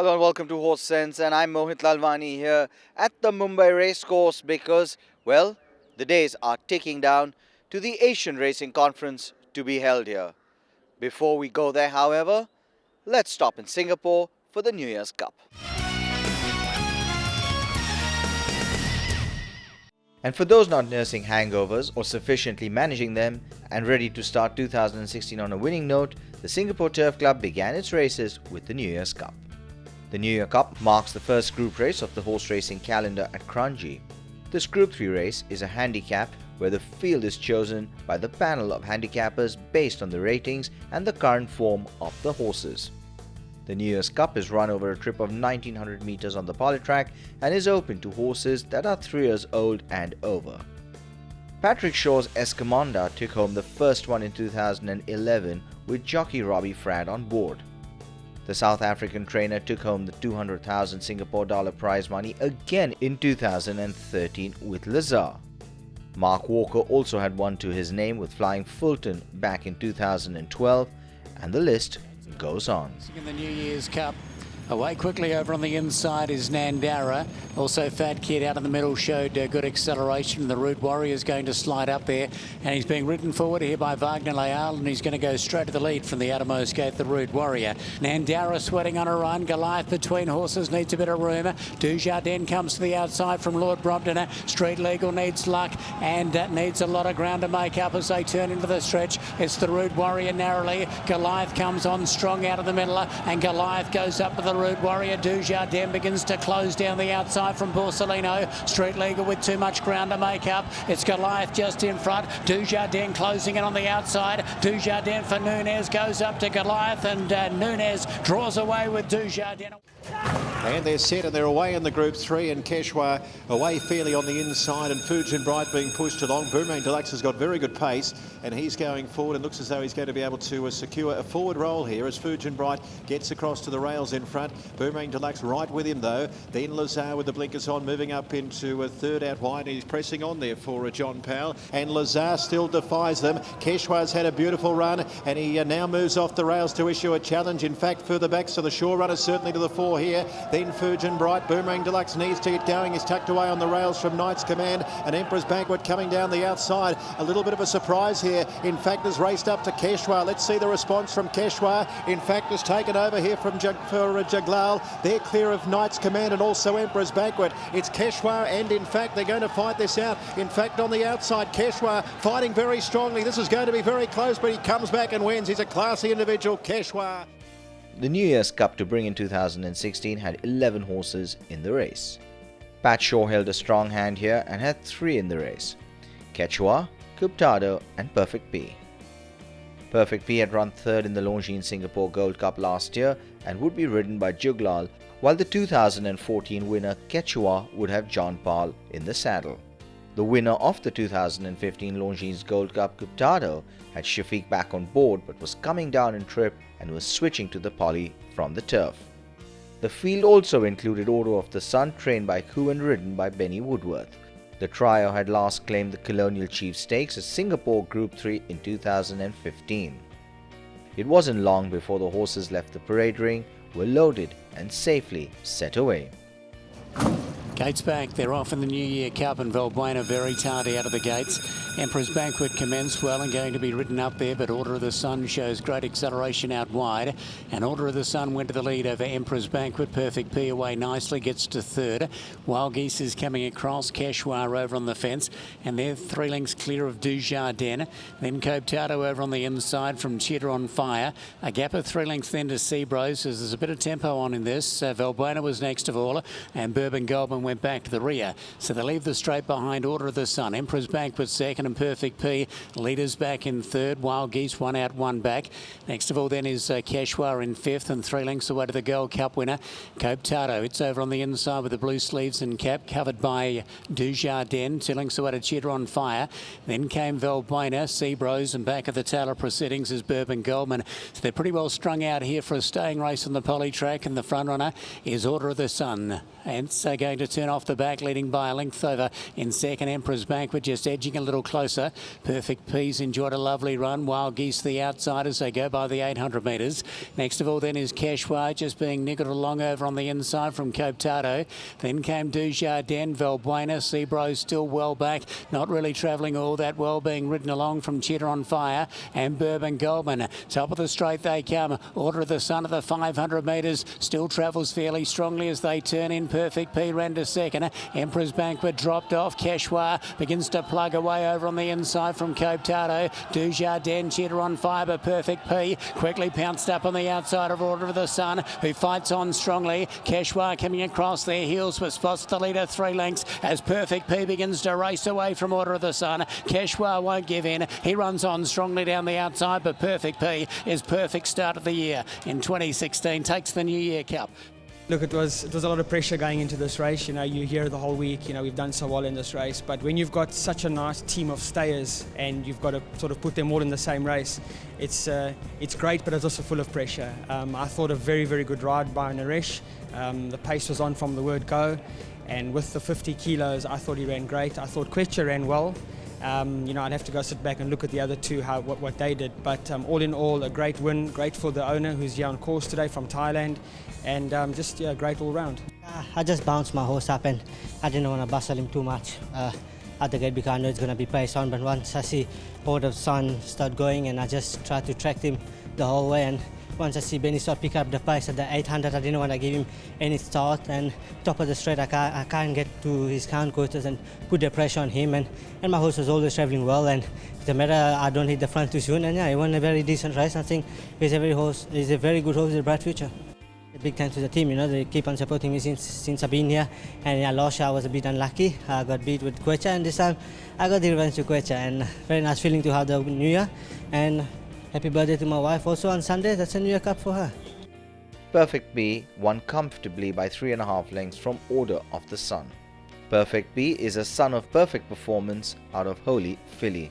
Hello and welcome to Horse Sense, and I'm Mohit Lalwani here at the Mumbai racecourse because, well, the days are ticking down to the Asian Racing Conference to be held here. Before we go there, however, let's stop in Singapore for the New Year's Cup. And for those not nursing hangovers or sufficiently managing them and ready to start 2016 on a winning note, the Singapore Turf Club began its races with the New Year's Cup. The New Year Cup marks the first group race of the horse racing calendar at Kranji. This Group 3 race is a handicap where the field is chosen by the panel of handicappers based on the ratings and the current form of the horses. The New Year's Cup is run over a trip of 1900 meters on the polytrack and is open to horses that are 3 years old and over. Patrick Shaw's Escamanda took home the first one in 2011 with jockey Robbie Fradd on board. The South African trainer took home the 200,000 Singapore dollar prize money again in 2013 with Lazar. Mark Walker also had one to his name with Flying Fulton back in 2012, and the list goes on. In the New Year's Cup, away quickly over on the inside is Nandara. Also Fat Kid out in the middle showed good acceleration. The Root Warrior is going to slide up there, and he's being ridden forward here by Wagner Leal, and he's going to go straight to the lead from the outermost gate, the Root Warrior. Nandara sweating on a run. Goliath between horses needs a bit of room. Dujardin comes to the outside from Lord Brompton. Street Legal needs luck and needs a lot of ground to make up as they turn into the stretch. It's the Root Warrior narrowly. Goliath comes on strong out of the middle, and Goliath goes up to the Root Warrior. Dujardin begins to close down the outside from Borsellino. Street Legal with too much ground to make up. It's Goliath just in front. Dujardin closing in on the outside. Dujardin for Nunez goes up to Goliath, and Nunez draws away with Dujardin. And they're set and they're away in the Group 3, and Keshwa away fairly on the inside, and Fujin Bright being pushed along. Boomerang Deluxe has got very good pace, and he's going forward and looks as though he's going to be able to secure a forward roll here as Fujin Bright gets across to the rails in front. Boomerang Deluxe right with him though. Then Lazar with the blinkers on, moving up into a third out wide. He's pressing on there for John Powell, and Lazar still defies them. Keshwa's had a beautiful run, and he now moves off the rails to issue a challenge. In fact, further back, so the Shore Runner certainly to the fore here. Then Fujin Bright. Boomerang Deluxe needs to get going. He's tucked away on the rails from Knight's Command, and Emperor's Banquet coming down the outside. A little bit of a surprise here. In fact, has raced up to Keshwa. Let's see the response from Keshwa. In fact, has taken over here from Juglall. They're clear of Knight's Command and also Emperor's Banquet. It's Keshwa, and in fact, they're going to fight this out. In fact, on the outside, Keshwa fighting very strongly. This is going to be very close, but he comes back and wins. He's a classy individual, Keshwa. The New Year's Cup to bring in 2016 had 11 horses in the race. Pat Shaw held a strong hand here and had 3 in the race: Quechua, Cuptado and Perfect P. Perfect P had run third in the Longines Singapore Gold Cup last year and would be ridden by Juglall, while the 2014 winner Quechua would have John Paul in the saddle. The winner of the 2015 Longines Gold Cup, Cuptado, had Shafiq back on board but was coming down in trip and was switching to the poly from the turf. The field also included Order of the Sun, trained by Koo and ridden by Benny Woodworth. The trio had last claimed the Colonial Chief Stakes as Singapore Group 3 in 2015. It wasn't long before the horses left the parade ring, were loaded and safely set away. Gates back, they're off in the New Year Cup, and Valbuena very tardy out of the gates. Emperor's Banquet commenced well and going to be ridden up there, but Order of the Sun shows great acceleration out wide, and Order of the Sun went to the lead over Emperor's Banquet. Perfect P away nicely, gets to third. Wild Geese is coming across, Keshwa over on the fence, and they're 3 lengths clear of Dujardin. Then Coptado over on the inside from Cheddar on Fire. A gap of 3 lengths then to Seabros, so there's a bit of tempo on in this. Valbuena was next of all, and Bourbon Goldman went back to the rear. So they leave the straight behind Order of the Sun. Emperor's Banquet second and Perfect P. Leaders back in third. Wild Geese 1 out, 1 back. Next of all then is Quechua in fifth, and 3 lengths away to the Gold Cup winner, Coptado. It's over on the inside with the blue sleeves and cap, covered by Dujardin. 2 lengths away to Cheddar on Fire. Then came Valbuena, Seabros, and back at the tail of proceedings is Bourbon Goldman. So they're pretty well strung out here for a staying race on the poly track, and the front runner is Order of the Sun. And it's going to turn off the back, leading by a length over in second. Emperor's Banquet just edging a little closer. Perfect Peas enjoyed a lovely run. Wild Geese the outside as they go by the 800 metres. Next of all then is Keshwar just being niggled along over on the inside from Cope Tardo. Then came Dujardin, Valbuena, Seabro still well back, not really travelling all that well, being ridden along from Cheddar on Fire and Bourbon Goldman. Top of the straight they come. Order of the Sun of the 500 metres still travels fairly strongly as they turn in. Perfect P ran to second. Emperor's Banquet dropped off. Keshwar begins to plug away over on the inside from Cope Tardo. Dujardin, Cheddar on Fire, but Perfect P quickly pounced up on the outside of Order of the Sun, who fights on strongly. Keshwar coming across their heels but spots the leader 3 lengths as Perfect P begins to race away from Order of the Sun. Keshwar won't give in. He runs on strongly down the outside, but Perfect P is perfect start of the year in 2016, takes the New Year Cup. Look, it was a lot of pressure going into this race. You know, you hear the whole week, you know, we've done so well in this race, but when you've got such a nice team of stayers and you've got to sort of put them all in the same race, it's great, but it's also full of pressure. I thought a very, very good ride by Naresh. The pace was on from the word go, and with the 50 kilos, I thought he ran great. I thought Quecha ran well. You know, I'd have to go sit back and look at the other two, what they did. But all in all, a great win, great for the owner who's here on course today from Thailand, and just great all round. I just bounced my horse up and I didn't want to bustle him too much at the gate because I know it's going to be pace on. But once I see Order of the Sun start going, and I just tried to track him the whole way, and once I see Benny start pick up the pace at the 800, I didn't want to give him any start, and top of the straight I can't get to his count coasters and put the pressure on him, and my horse was always travelling well, and the matter I don't hit the front too soon, and yeah, he won a very decent race. I think he's a very good horse with a bright future. A big thanks to the team, you know, they keep on supporting me since I've been here, and yeah, last year I was a bit unlucky. I got beat with Quecha, and this time I got the revenge to Quecha, and very nice feeling to have the New Year, and happy birthday to my wife also on Sunday. That's a New Year Cup for her. Perfect B won comfortably by 3.5 lengths from Order of the Sun. Perfect B is a son of perfect performance out of Holy Filly.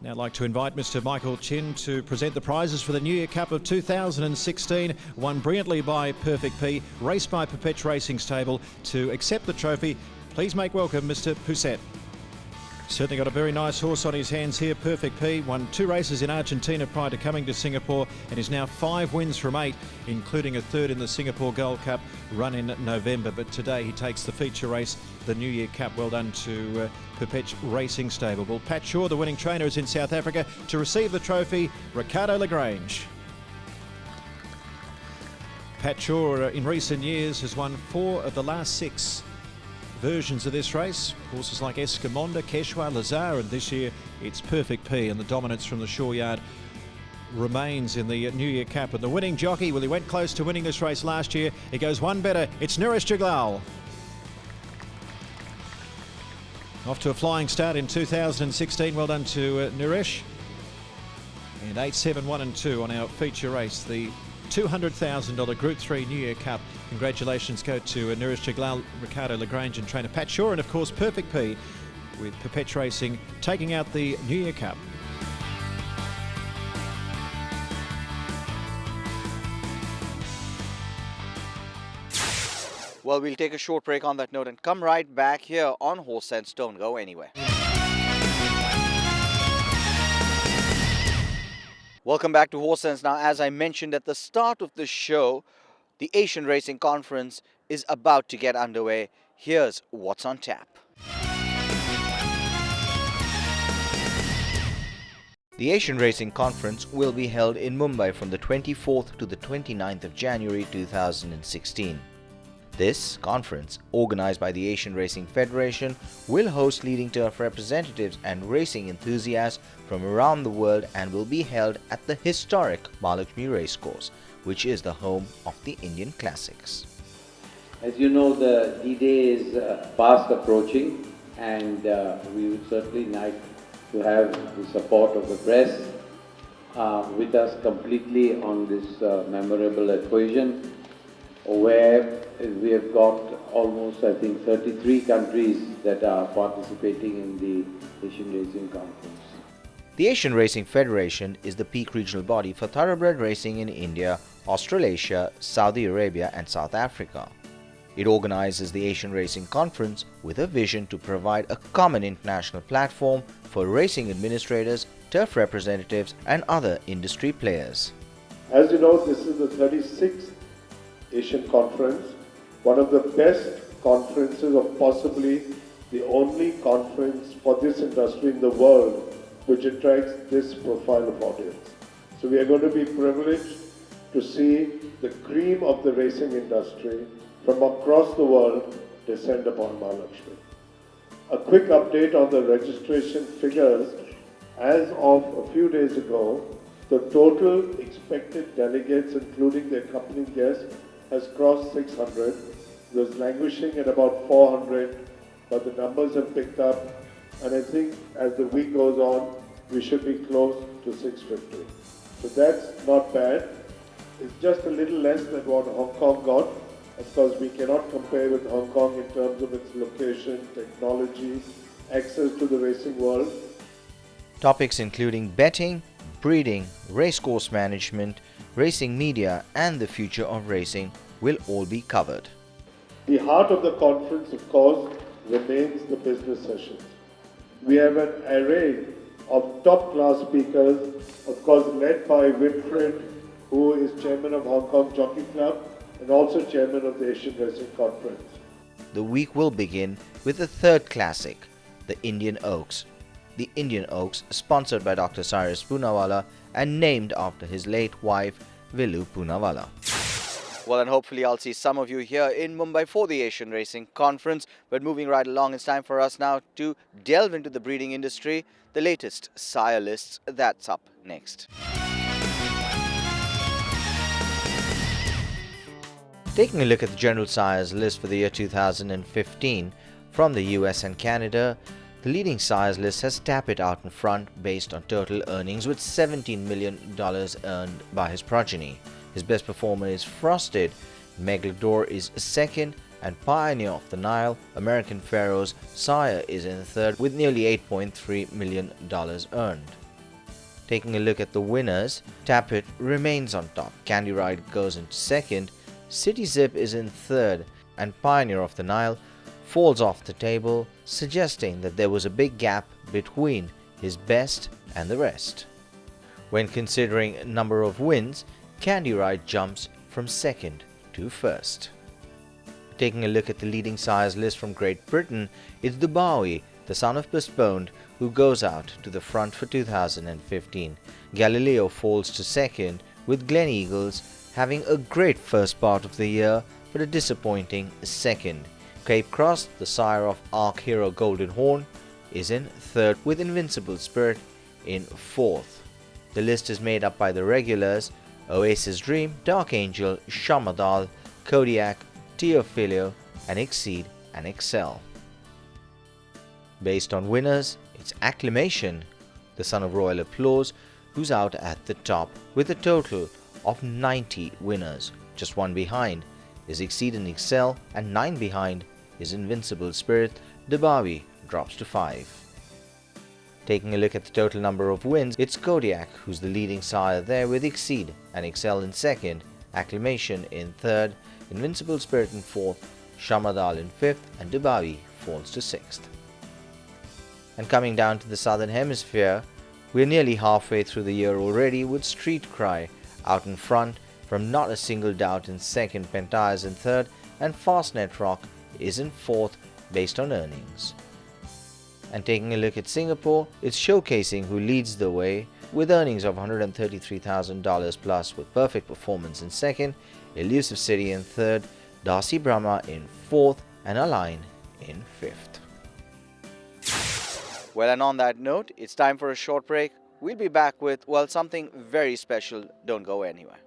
Now I'd like to invite Mr. Michael Chin to present the prizes for the New Year Cup of 2016, won brilliantly by Perfect P, raced by Perpet Racing Stable. To accept the trophy, please make welcome Mr. Pousset. Certainly got a very nice horse on his hands here. Perfect P won 2 races in Argentina prior to coming to Singapore, and is now 5 wins from 8, including a 3rd in the Singapore Gold Cup run in November. But today he takes the feature race, the New Year Cup. Well done to Perpet Racing Stable. Well, Pat Shaw, the winning trainer, is in South Africa to receive the trophy. Ricardo Le Grange. Pat Shaw in recent years has won 4 of the last 6 versions of this race. Horses like Escamonda, Keshwar, Lazar, and this year it's Perfect P, and the dominance from the Shaw Yard remains in the New Year Cup. And the winning jockey, well, he went close to winning this race last year. He goes one better. It's Naresh Juglall. Off to a flying start in 2016. Well done to Naresh. And 8, 7, 1 and 2 on our feature race, the $200,000 Group 3 New Year Cup. Congratulations go to Naresh Juglall, Ricardo Le Grange and trainer Pat Shaw, and of course Perfect P with Perpet Racing taking out the New Year Cup. Well, we'll take a short break on that note and come right back here on Horse Sense. Don't go anywhere. Welcome back to Horse Sense. Now, as I mentioned at the start of the show, the Asian Racing Conference is about to get underway. Here's what's on tap. The Asian Racing Conference will be held in Mumbai from the 24th to the 29th of January 2016. This conference, organized by the Asian Racing Federation, will host leading turf representatives and racing enthusiasts from around the world and will be held at the historic Mahalakshmi Racecourse, which is the home of the Indian Classics. As you know, the D-Day is fast approaching, and we would certainly like to have the support of the press with us completely on this memorable occasion, where we have got almost, I think, 33 countries that are participating in the Asian Racing Conference. The Asian Racing Federation is the peak regional body for thoroughbred racing in India, Australasia, Saudi Arabia and South Africa. It organizes the Asian Racing Conference with a vision to provide a common international platform for racing administrators, turf representatives and other industry players. As you know, this is the 36th Asian Conference, one of the best conferences or possibly the only conference for this industry in the world which attracts this profile of audience. So we are going to be privileged to see the cream of the racing industry from across the world descend upon Mahalakshmi. A quick update on the registration figures. As of a few days ago, the total expected delegates, including the accompanying guests, has crossed 600. It was languishing at about 400, but the numbers have picked up, and I think as the week goes on, we should be close to 650. So that's not bad. It's just a little less than what Hong Kong got. Of course, we cannot compare with Hong Kong in terms of its location, technology, access to the racing world. Topics including betting, breeding, racecourse management, racing media and the future of racing will all be covered. The heart of the conference, of course, remains the business sessions. We have an array of top-class speakers, of course led by Winfred, who is chairman of Hong Kong Jockey Club and also chairman of the Asian Racing Conference. The week will begin with the third classic, the Indian Oaks. The Indian Oaks, sponsored by Dr.Cyrus Poonawalla and named after his late wife, Vilu Poonawalla. Well, and hopefully I'll see some of you here in Mumbai for the Asian Racing Conference. But moving right along, it's time for us now to delve into the breeding industry. The latest sire lists, that's up next. Taking a look at the General Sire's list for the year 2015 from the US and Canada, the leading sires list has Tappet out in front based on total earnings with $17 million earned by his progeny. His best performer is Frosted, Megalodor is second, and Pioneer of the Nile, American Pharaoh's sire, is in third with nearly $8.3 million earned. Taking a look at the winners, Tappet remains on top, Candy Ride goes into second, City Zip is in third, and Pioneer of the Nile falls off the table, suggesting that there was a big gap between his best and the rest. When considering number of wins, Candy Ride jumps from second to first. Taking a look at the leading sires list from Great Britain, it's Dubawi, the son of Postponed, who goes out to the front for 2015. Galileo falls to second, with Glen Eagles having a great first part of the year but a disappointing second. Cape Cross, the sire of Arc Hero Golden Horn, is in third with Invincible Spirit in fourth. The list is made up by the regulars Oasis Dream, Dark Angel, Shamadal, Kodiak, Teofilio and Exceed and Excel. Based on winners, it's Acclamation, the son of Royal Applause, who's out at the top with a total of 90 winners. Just one behind is Exceed and Excel and 9 behind is Invincible Spirit. Dubawi drops to 5. Taking a look at the total number of wins, it's Kodiak who's the leading sire there with Exceed and Excel in second, Acclamation in third, Invincible Spirit in fourth, Shamadal in fifth and Dubawi falls to sixth. And coming down to the southern hemisphere, we're nearly halfway through the year already with Street Cry out in front from Not a Single Doubt in second, Pentires in third and Fastnet Rock is in fourth based on earnings. And taking a look at Singapore, it's Showcasing who leads the way with earnings of $133,000 plus with Perfect Performance in second, Elusive City in third, Darcy Brahma in fourth and Align in fifth. Well, and on that note, it's time for a short break. We'll be back with, well, something very special. Don't go anywhere.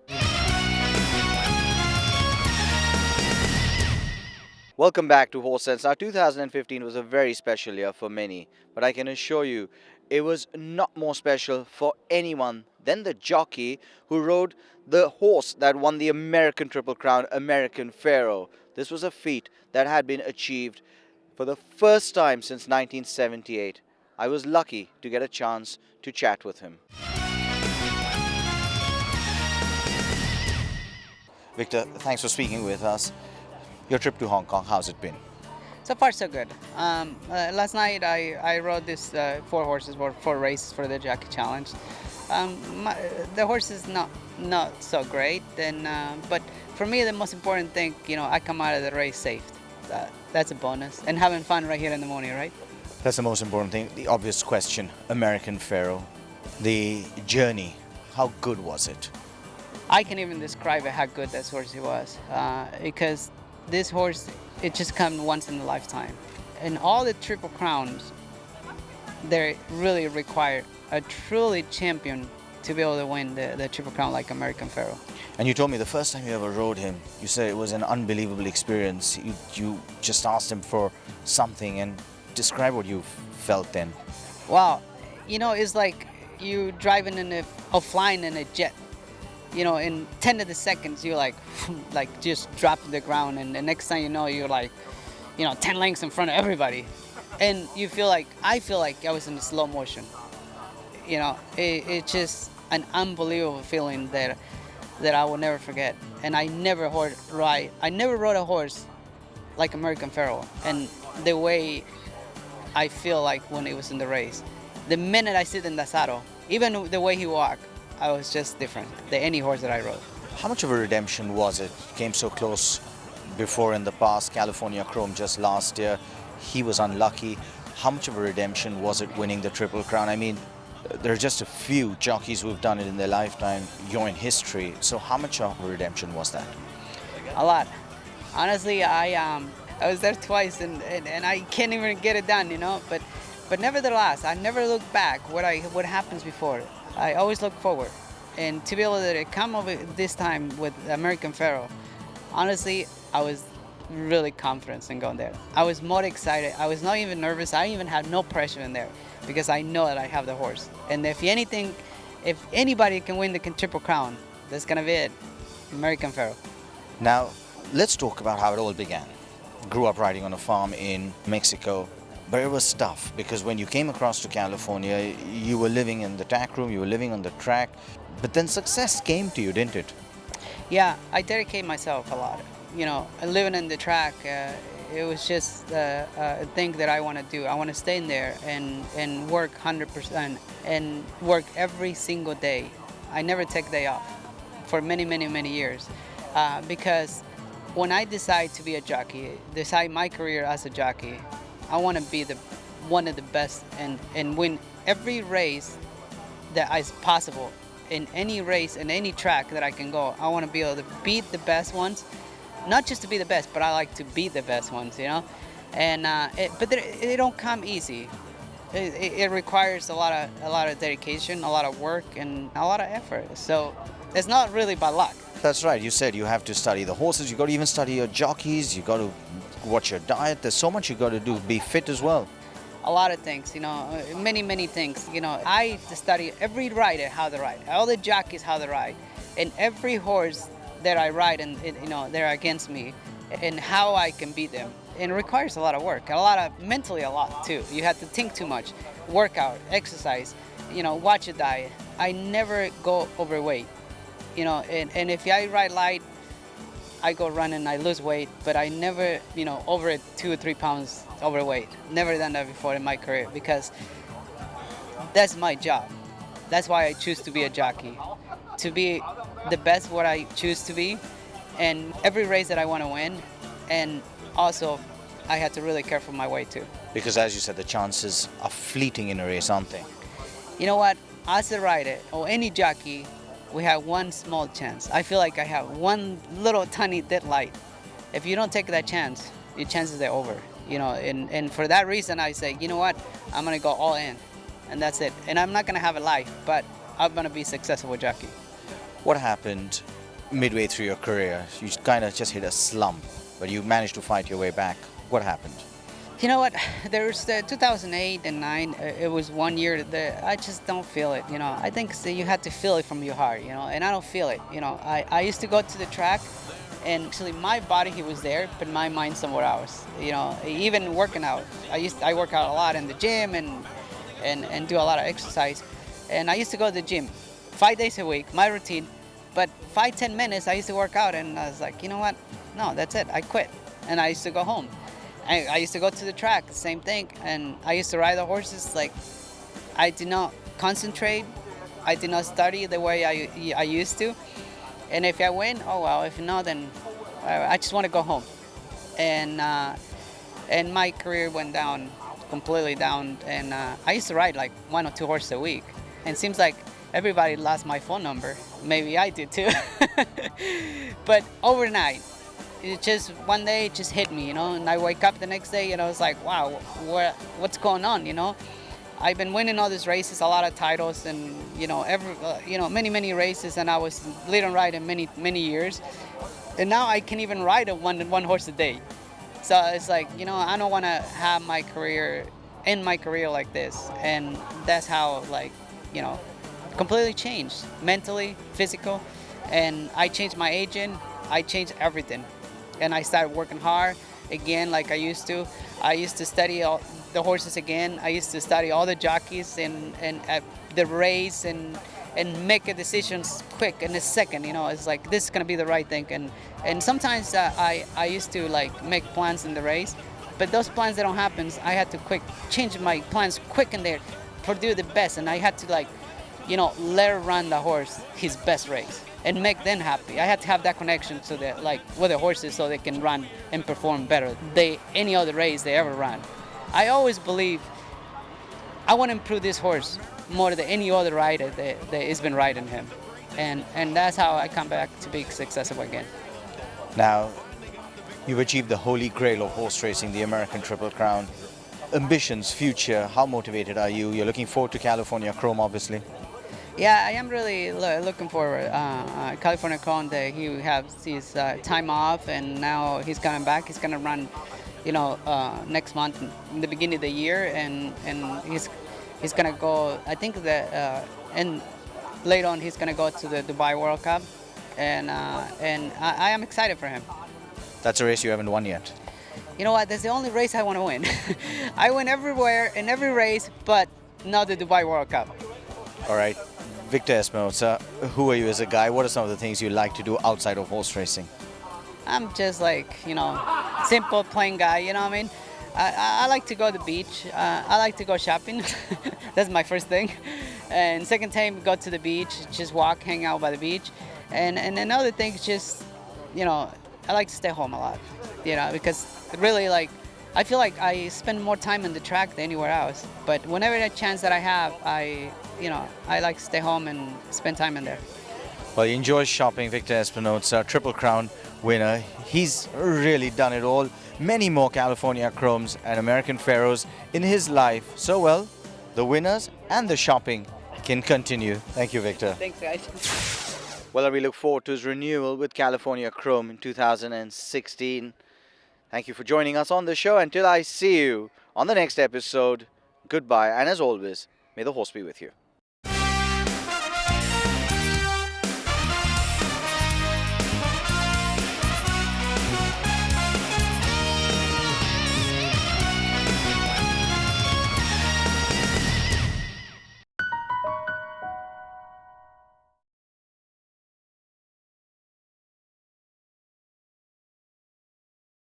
Welcome back to Horse Sense. Now, 2015 was a very special year for many, but I can assure you it was not more special for anyone than the jockey who rode the horse that won the American Triple Crown, American Pharaoh. This was a feat that had been achieved for the first time since 1978. I was lucky to get a chance to chat with him. Victor, thanks for speaking with us. Your trip to Hong Kong, how's it been? So far, so good. Last night, I rode this 4 horses for races for the Jockey Challenge. The horse is not so great, but for me, the most important thing, I come out of the race safe. That's a bonus, and having fun right here in the morning, right? That's the most important thing. The obvious question, American Pharaoh, the journey, how good was it? I can even describe how good this horse was, because this horse, it just comes once in a lifetime. And all the Triple Crowns, they really require a truly champion to be able to win the Triple Crown like American Pharaoh. And you told me the first time you ever rode him, you said it was an unbelievable experience. You just asked him for something, and describe what you felt then. Wow, it's like you driving or flying in a jet. In 10 of the seconds, you're like just drop to the ground, and the next thing you know, you're like, 10 lengths in front of everybody. And I feel like I was in slow motion. It's just an unbelievable feeling that I will never forget. And I never rode a horse like American Pharaoh, and the way I feel like when it was in the race. The minute I sit in the saddle, even the way he walked, I was just different than any horse that I rode. How much of a redemption was it? You came so close before in the past, California Chrome just last year. He was unlucky. How much of a redemption was it winning the Triple Crown? I mean, there are just a few jockeys who've done it in their lifetime. You're in history. So how much of a redemption was that? A lot. Honestly, I was there twice, and I can't even get it done, But nevertheless, I never look back what happens before. I always look forward, and to be able to come over this time with American Pharaoh, honestly, I was really confident in going there. I was more excited. I was not even nervous. I even had no pressure in there because I know that I have the horse. And if anybody can win the Triple Crown, that's gonna be it, American Pharaoh. Now, let's talk about how it all began. Grew up riding on a farm in Mexico. But it was tough because when you came across to California, you were living in the tack room, you were living on the track, but then success came to you, didn't it? Yeah, I dedicate myself a lot. Living in the track, it was just a thing that I want to do. I want to stay in there and work 100% and work every single day. I never take a day off for many, many, many years because when I decide to be a jockey, decide my career as a jockey, I want to be one of the best and win every race that is possible. In any race, in any track that I can go, I want to be able to beat the best ones. Not just to be the best, but I like to beat the best ones, And but it don't come easy. It requires a lot of dedication, a lot of work, and a lot of effort. So it's not really by luck. That's right. You said you have to study the horses. You got to even study your jockeys. You got to watch your diet. There's so much you got to do. Be fit as well. A lot of things, many, many things. I study every rider how to ride, all the jockeys how to ride, and every horse that I ride and they're against me, and how I can beat them. And it requires a lot of work, mentally a lot too. You have to think too much, workout, exercise, watch your diet. I never go overweight, and if I ride light, I go running, I lose weight, but I never, over 2 or 3 pounds overweight. Never done that before in my career because that's my job. That's why I choose to be a jockey, to be the best what I choose to be, and every race that I want to win, and also I have to really care for my weight too. Because as you said, the chances are fleeting in a race, aren't they? You know what? As a rider or any jockey, we have one small chance. I feel like I have one little tiny deadlight. If you don't take that chance, your chances are over. And for that reason, I say, you know what? I'm gonna go all in, and that's it. And I'm not gonna have a life, but I'm gonna be successful jockey. What happened midway through your career? You kind of just hit a slump, but you managed to fight your way back. What happened? You know what? There's 2008 and 9. It was 1 year that I just don't feel it. I think you have to feel it from your heart. And I don't feel it. I used to go to the track, and actually my body he was there, but my mind somewhere else. Even working out. I work out a lot in the gym, and and do a lot of exercise. And I used to go to the gym 5 days a week, my routine. But 5-10 minutes, I used to work out, and I was like, you know what? No, that's it. I quit. And I used to go home. I used to go to the track, same thing. And I used to ride the horses. Like, I did not concentrate. I did not study the way I used to. And if I win, oh well. If not, then I just want to go home. And my career went down, completely down. And I used to ride like 1 or 2 horses a week. And it seems like everybody lost my phone number. Maybe I did too. But overnight, it just one day it just hit me, you know. And I wake up the next day and I was like, wow, what's going on, you know? I've been winning all these races, a lot of titles, and you know, many races, and I was leading riding many years, and now I can even ride one horse a day. So it's like, you know, I don't want to have my career end my career like this, and that's how, like, you know, completely changed mentally, physical, and I changed my agent. I changed everything, and I started working hard again like I used to. I used to study all the horses again. I used to study all the jockeys and the race and make a decisions quick in a second. You know, it's like this is gonna be the right thing. And sometimes I used to like make plans in the race, but those plans that don't happen. I had to change my plans quick in there, produce the best, and I had to, like, you know, let her run the horse his best race and make them happy. I had to have that connection to the, like, with the horses so they can run and perform better than any other race they ever run. I always believe I want to improve this horse more than any other rider that has been riding him. And that's how I come back to be successful again. Now, you've achieved the holy grail of horse racing, the American Triple Crown. Ambitions, future, how motivated are you? You're looking forward to California Chrome, obviously. Yeah, I am really looking forward. California Chrome, he has his time off, and now he's coming back. He's going to run, you know, next month, in the beginning of the year, and he's going to go, I think that, and later on he's going to go to the Dubai World Cup, and I am excited for him. That's a race you haven't won yet. You know what, that's the only race I want to win. I win everywhere, in every race, but not the Dubai World Cup. All right. Victor Espinoza, who are you as a guy? What are some of the things you like to do outside of horse racing? I'm just like, you know, simple, plain guy, you know what I mean? I like to go to the beach. I like to go shopping. That's my first thing. And second time, go to the beach, just walk, hang out by the beach. And another thing is just, you know, I like to stay home a lot, you know, because really, like, I feel like I spend more time on the track than anywhere else. But whenever the chance that I have, I like to stay home and spend time in there. Well, you enjoy shopping, Victor Espinoza, Triple Crown winner. He's really done it all. Many more California Chromes and American Pharaohs in his life. So, well, the winners and the shopping can continue. Thank you, Victor. Thanks, guys. Well, we look forward to his renewal with California Chrome in 2016. Thank you for joining us on the show. Until I see you on the next episode, goodbye. And as always, may the horse be with you.